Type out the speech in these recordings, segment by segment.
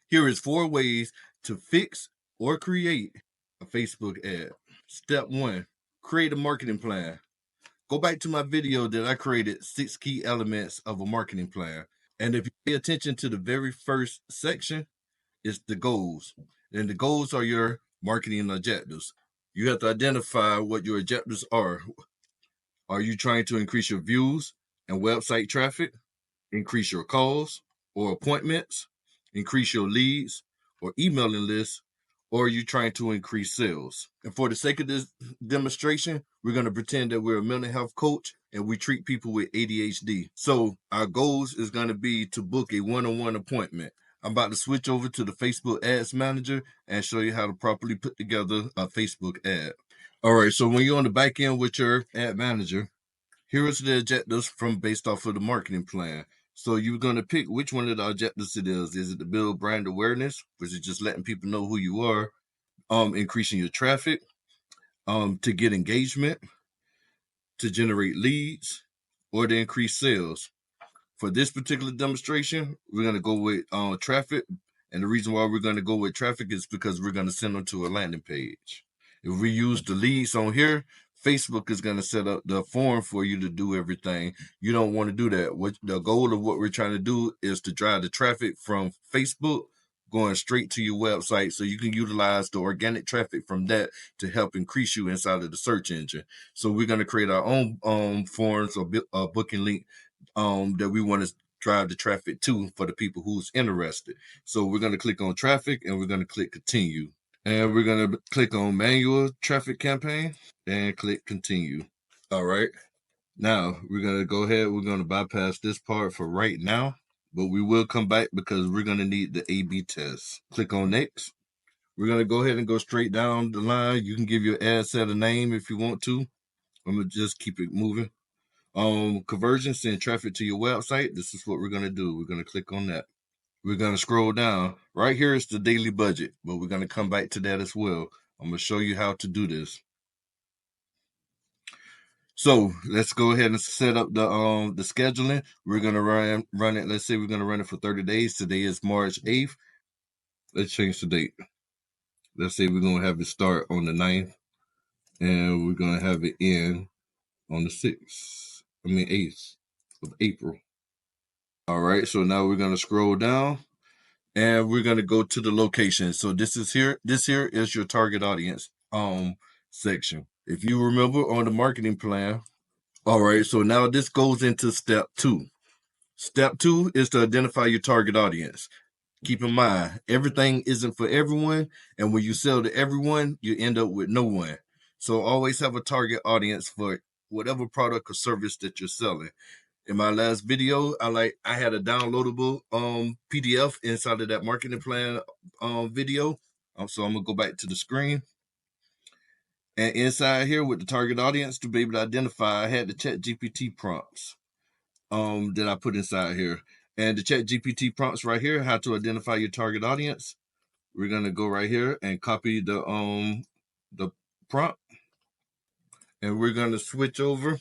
Here is 4 ways to fix or create a Facebook ad. Step 1, create a marketing plan. Go back to my video that I created 6 key elements of a marketing plan. And if you pay attention to the very first section, it's the goals. And the goals are your marketing objectives. You have to identify what your objectives are. Are you trying to increase your views and website traffic, increase your calls or appointments, increase your leads or emailing lists, or are you trying to increase sales? And for the sake of this demonstration, we're going to pretend that we're a mental health coach and we treat people with ADHD. So our goals is going to be to book a one-on-one appointment. I'm about to switch over to the Facebook Ads Manager and show you how to properly put together a Facebook ad. All right, so when you're on the back end with your ad manager, here is the objectives from based off of the marketing plan. So you're going to pick which one of the objectives it is. Is it to build brand awareness, which is just letting people know who you are, increasing your traffic, to get engagement, to generate leads, or to increase sales? For this particular demonstration, we're going to go with traffic. And the reason why we're going to go with traffic is because we're going to send them to a landing page. If we use the leads on here, Facebook is going to set up the form for you to do everything. You don't want to do that. What the goal of what we're trying to do is to drive the traffic from Facebook going straight to your website so you can utilize the organic traffic from that to help increase you inside of the search engine. So we're going to create our own forms or booking link that we want to drive the traffic to for the people who's interested. So we're going to click on traffic and we're going to click continue. And we're going to click on manual traffic campaign and click continue. All right. Now we're going to go ahead. We're going to bypass this part for right now, but we will come back because we're going to need the A/B test. Click on next. We're going to go ahead and go straight down the line. You can give your ad set a name if you want to. I'm going to just keep it moving. Conversion, send traffic to your website. This is what we're going to do. We're going to click on that. We're going to scroll down. Right here is the daily budget, but we're going to come back to that as well. I'm going to show you how to do this. So let's go ahead and set up the scheduling. We're going to run it. Let's say we're going to run it for 30 days. Today is March 8th. Let's change the date. Let's say we're going to have it start on the 9th and we're going to have it end on the 8th of April. All right, so now we're going to scroll down and we're going to go to the location. So this here is your target audience section. If you remember on the marketing plan. All right, so now this goes into step 2. Step 2 is to identify your target audience. Keep in mind, everything isn't for everyone, and when you sell to everyone, you end up with no one. So always have a target audience for whatever product or service that you're selling. In my last video, I had a downloadable PDF inside of that marketing plan video. So I'm gonna go back to the screen. And inside here with the target audience to be able to identify, I had the ChatGPT prompts that I put inside here. And the ChatGPT prompts right here, how to identify your target audience. We're gonna go right here and copy the prompt. And we're gonna switch over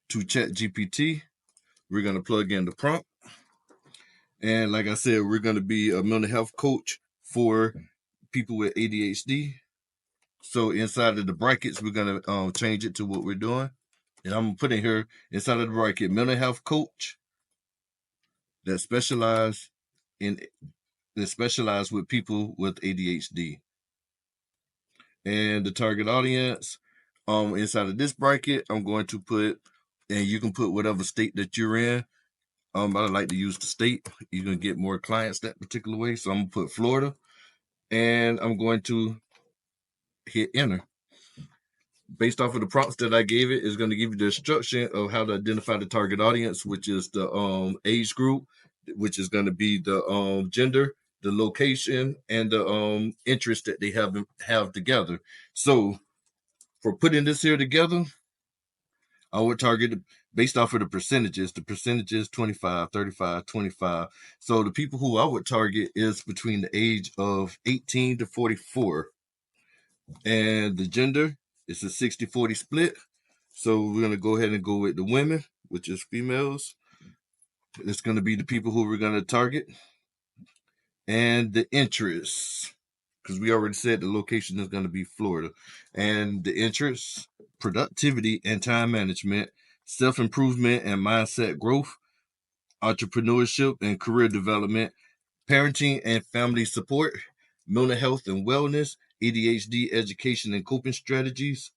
to ChatGPT. We're going to plug in the prompt. And like I said, we're going to be a mental health coach for people with ADHD. So inside of the brackets, we're going to change it to what we're doing. And I'm going to put in here inside of the bracket, mental health coach that specialize with people with ADHD. And the target audience, inside of this bracket, I'm going to put, and you can put whatever state that you're in. I like to use the state. You're going to get more clients that particular way. So I'm going to put Florida. And I'm going to hit enter. Based off of the prompts that I gave it, it's going to give you the instruction of how to identify the target audience, which is the age group, which is going to be the gender, the location, and the interest that they have together. So for putting this here together, I would target based off of the percentages 25, 35, 25. So the people who I would target is between the age of 18 to 44. And the gender is a 60-40 split. So we're going to go ahead and go with the women, which is females. It's going to be the people who we're going to target. and the interests, because we already said the location is going to be Florida, and the interests, productivity and time management, self-improvement and mindset growth, entrepreneurship and career development, parenting and family support, mental health and wellness, ADHD education and coping strategies.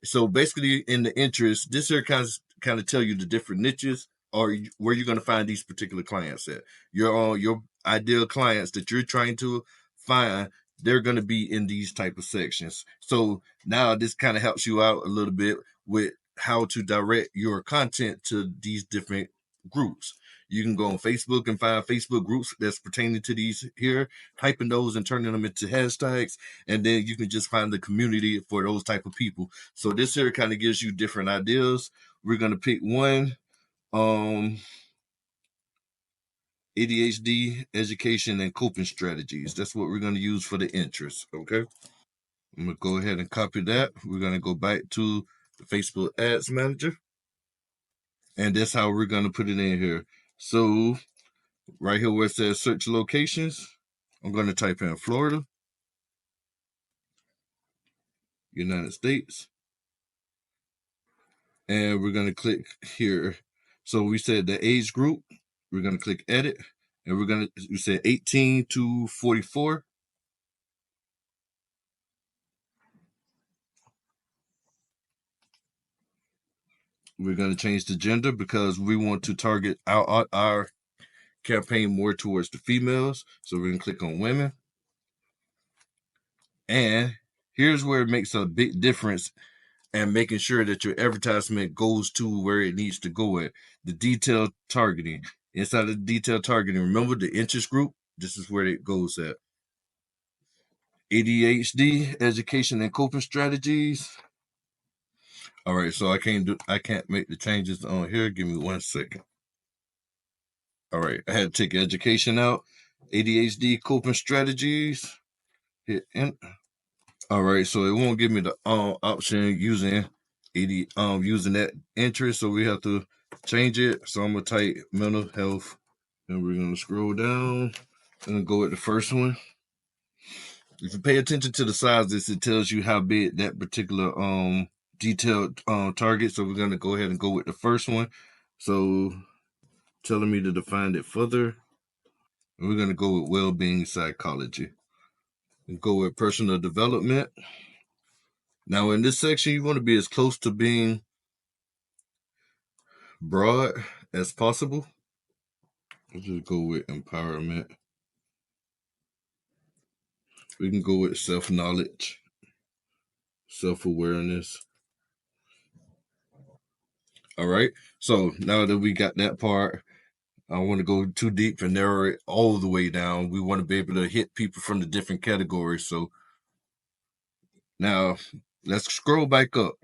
So basically, in the interest, this here kind of tell you the different niches or where you're going to find these particular clients at. Your ideal clients that you're trying to find, they're going to be in these type of sections. So now this kind of helps you out a little bit with how to direct your content to these different groups. You can go on Facebook and find Facebook groups that's pertaining to these here, typing those and turning them into hashtags, and then you can just find the community for those type of people. So this here kind of gives you different ideas. We're gonna pick one. ADHD education and coping strategies. That's what we're gonna use for the interest. Okay. I'm gonna go ahead and copy that. We're gonna go back to the Facebook Ads Manager, and that's how we're gonna put it in here. So right here where it says search locations, I'm gonna type in Florida, United States, and we're gonna click here. So we said the age group. We're gonna click edit, and we said 18 to 44. We're gonna change the gender because we want to target our campaign more towards the females. So we're gonna click on women, and here's where it makes a big difference and making sure that your advertisement goes to where it needs to go at. The detailed targeting. Inside of the detailed targeting, remember the interest group? This is where it goes at. ADHD, education and coping strategies. All right, so I can't make the changes on here. Give me 1 second. All right, I had to take education out. ADHD coping strategies. Hit enter. All right, so it won't give me the option using using that interest, so we have to change it. So I'm gonna type mental health, and we're gonna scroll down and go with the first one. If you pay attention to the sizes, it tells you how big that particular detailed target. So we're gonna go ahead and go with the first one. So telling me to define it further. And we're gonna go with well-being psychology. And go with personal development. Now in this section, you want to be as close to being broad as possible. Let's just go with empowerment. We can go with self-knowledge, self-awareness. All right. So now that we got that part, I want to go too deep and narrow it all the way down. We want to be able to hit people from the different categories. So now let's scroll back up.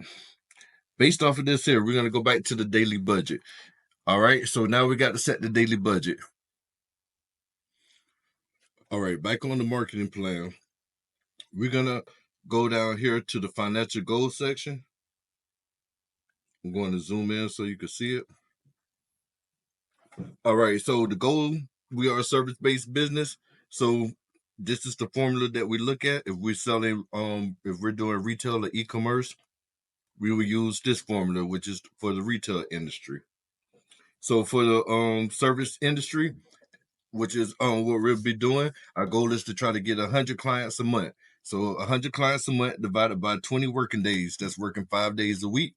Based off of this here, we're going to go back to the daily budget. All right. So now we got to set the daily budget. All right. Back on the marketing plan. We're going to go down here to the financial goals section. I'm going to zoom in so you can see it. All right. So the goal, we are a service-based business. So this is the formula that we look at. If we're selling, if we're doing retail or e-commerce, we will use this formula, which is for the retail industry. So for the service industry, which is what we'll be doing, our goal is to try to get 100 clients a month. So 100 clients a month divided by 20 working days. That's working 5 days a week.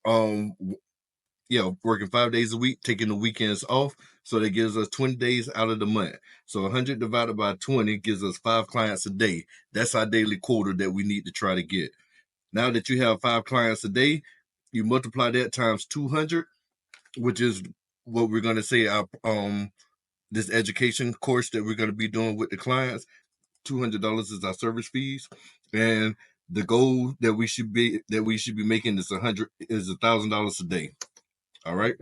Working 5 days a week, taking the weekends off. So that gives us 20 days out of the month. So 100 divided by 20 gives us 5 clients a day. That's our daily quota that we need to try to get. Now that you have 5 clients a day, you multiply that times 200, which is what we're going to say our this education course that we're going to be doing with the clients. $200 is our service fees, and the goal that we should be making is $1,000 a day. All right.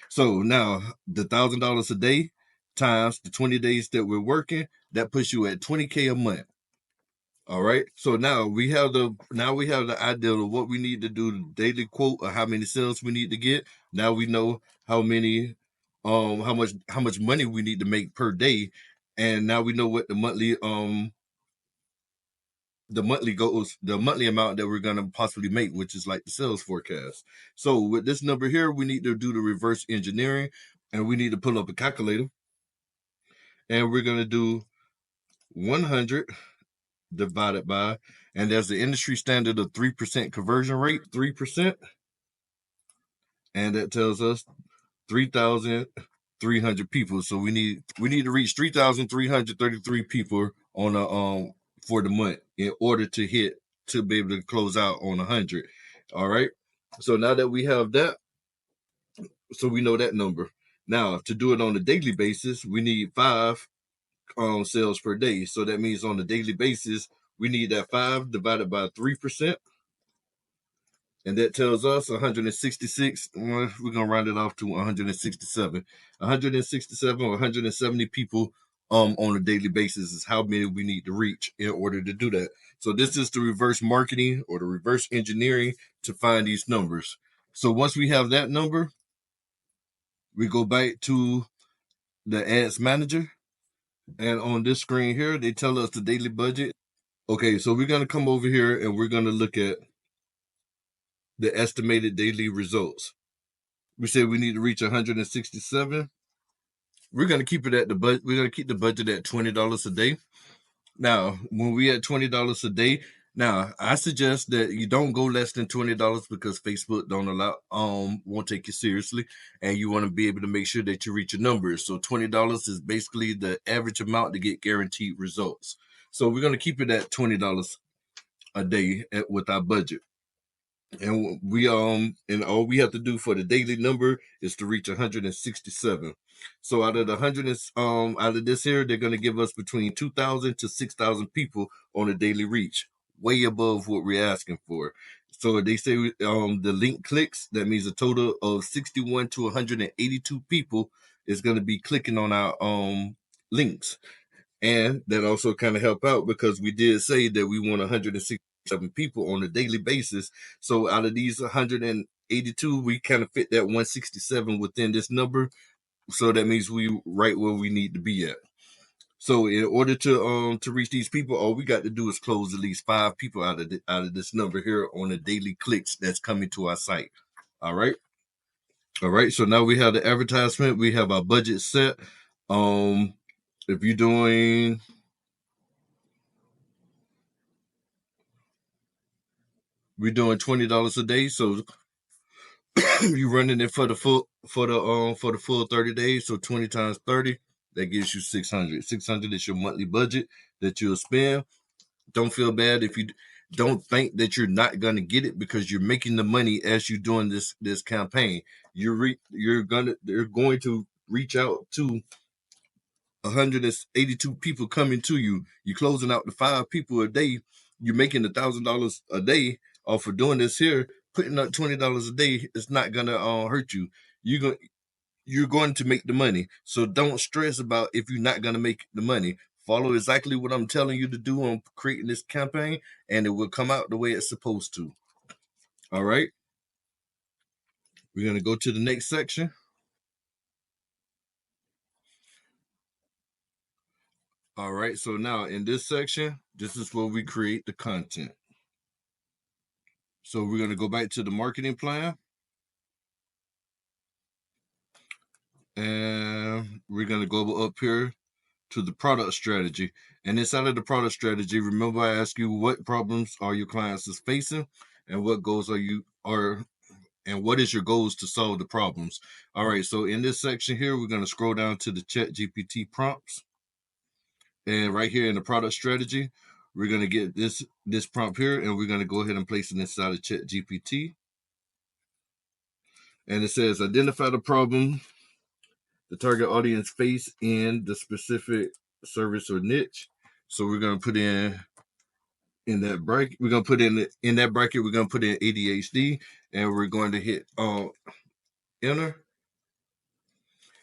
So now the $1,000 a day times the 20 days that we're working, that puts you at 20K a month. All right. So now we have the idea of what we need to do, the daily quote, or how many sales we need to get. Now we know how much money we need to make per day, And now we know what the monthly goals, the monthly amount that we're going to possibly make, which is like the sales forecast. So with this number here, we need to do the reverse engineering, and we need to pull up a calculator, and we're going to do 100 divided by, and there's the industry standard of 3% conversion rate, 3%, and that tells us 3,300 people. So we need to reach 3,333 people on a for the month in order to be able to close out on 100. All right. So now that we have that, so we know that number. Now to do it on a daily basis, we need 5 sales per day. So that means on a daily basis, we need that 5 divided by 3%. And that tells us 166. We're going to round it off to 167. 167 or 170 people on a daily basis is how many we need to reach in order to do that. So this is the reverse marketing or the reverse engineering to find these numbers. So once we have that number, we go back to the ads manager. And on this screen here, they tell us the daily budget. Okay, so we're going to come over here and we're going to look at the estimated daily results. We said we need to reach 167. We're going to keep it at the budget. We're going to keep the budget at $20 a day. Now, when we at $20 a day, now I suggest that you don't go less than $20 because Facebook don't allow, won't take you seriously, and you want to be able to make sure that you reach your numbers. So $20 is basically the average amount to get guaranteed results. So we're going to keep it at $20 a day with our budget. And and all we have to do for the daily number is to reach 167. So out of out of this here, they're going to give us between 2,000 to 6,000 people on a daily reach, way above what we're asking for. So they say the link clicks, that means a total of 61 to 182 people is going to be clicking on our links. And that also kind of help out because we did say that we want 167 people on a daily basis. So out of these 182, we kind of fit that 167 within this number. So that means we right where we need to be at. So in order to reach these people, all we got to do is close at least 5 people out of this number here on the daily clicks that's coming to our site. All right. All right. So now we have the advertisement. We have our budget set. If you're doing we're doing $20 a day, so you're running it for the full 30 days. So 20 times 30, that gives you 600. 600 is your monthly budget that you'll spend. Don't feel bad if you don't think that you're not gonna get it because you're making the money as you're doing this campaign. They're going to reach out to 182 people coming to you. You're closing out the 5 people a day. You're making $1,000 a day off of doing this here. Putting up $20 a day is not gonna hurt you. You're going to make the money. So don't stress about if you're not gonna make the money. Follow exactly what I'm telling you to do on creating this campaign, and it will come out the way it's supposed to. All right. We're gonna go to the next section. All right. So now in this section, this is where we create the content. So we're going to go back to the marketing plan. And we're going to go up here to the product strategy. And inside of the product strategy, remember I asked you what problems are your clients is facing and what goals and what is your goals to solve the problems. All right, so in this section here, we're going to scroll down to the Chat GPT prompts. And right here in the product strategy, we're going to get this prompt here, and we're going to go ahead and place it inside of Chat GPT. And it says, identify the problem the target audience face in the specific service or niche. So we're going to put in that bracket. We're going to put in that bracket, we're going to put in ADHD, and we're going to hit enter.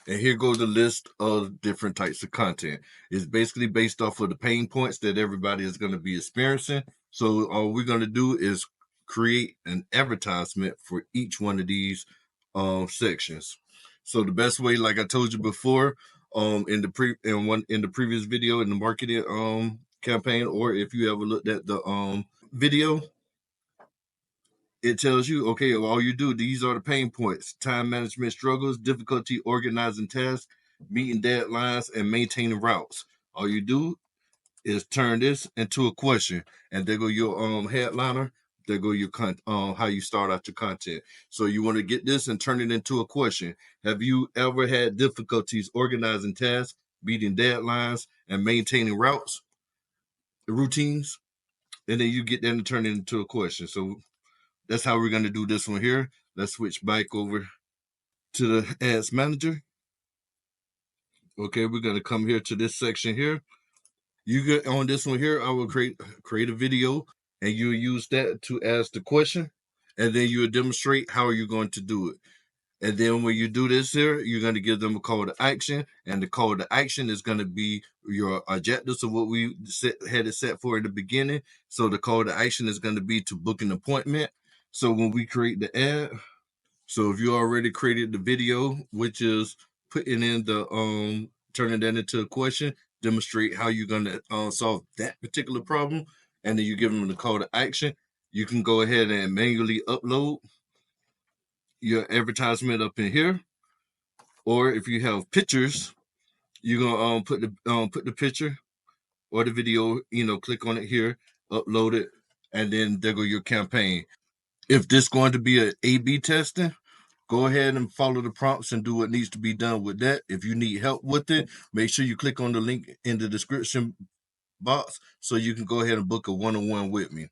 And here goes the list of different types of content. It's basically based off of the pain points that everybody is going to be experiencing. So all we're going to do is create an advertisement for each one of these sections. So the best way, like I told you before, in the previous video in the marketing campaign, or if you ever looked at the video, it tells you, okay, all you do, these are the pain points: time management struggles, difficulty organizing tasks, meeting deadlines, and maintaining routes. All you do is turn this into a question, and there go your headliner. There go your how you start out your content. So you want to get this and turn it into a question. Have you ever had difficulties organizing tasks, meeting deadlines, and maintaining routines? And then you get that and turn it into a question. So that's how we're going to do this one here. Let's switch back over to the ads manager. Okay, we're going to come here to this section here. You get on this one here, I will create a video, and you'll use that to ask the question, and then you'll demonstrate how you're going to do it. And then when you do this here, you're going to give them a call to action, and the call to action is going to be your objectives of what we had it set for in the beginning. So the call to action is going to be to book an appointment. So when we create the ad, so if you already created the video, which is putting in the turning that into a question, demonstrate how you're gonna solve that particular problem, and then you give them the call to action. You can go ahead and manually upload your advertisement up in here, or if you have pictures, you're gonna put the picture or the video. Click on it here, upload it, and then there go your campaign. If this going to be an A/B testing, go ahead and follow the prompts and do what needs to be done with that. If you need help with it, make sure you click on the link in the description box so you can go ahead and book a one-on-one with me.